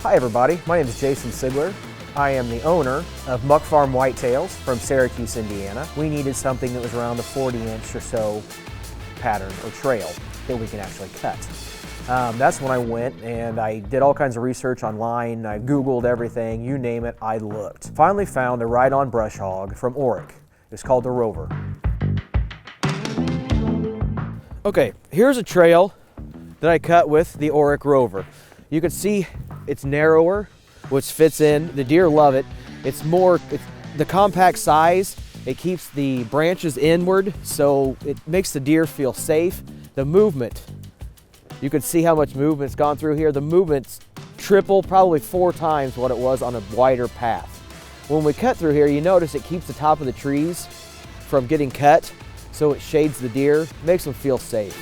Hi everybody, my name is Jason Sigler. I am the owner of Muck Farm Whitetails from Syracuse, Indiana. We needed something that was around a 40-inch or so pattern or trail that we can actually cut. That's when I went and I did all kinds of research online. I Googled everything, you name it, I looked. Finally found a ride-on brush hog from Orec. It's called the Rover. Okay, here's a trail that I cut with the Orec Rover. You can see it's narrower, which fits in. The deer love it. It's the compact size. It keeps the branches inward, so it makes the deer feel safe. The movement, you can see how much movement's gone through here. The movement's triple, probably 4 times what it was on a wider path. When we cut through here, you notice it keeps the top of the trees from getting cut, so it shades the deer, makes them feel safe.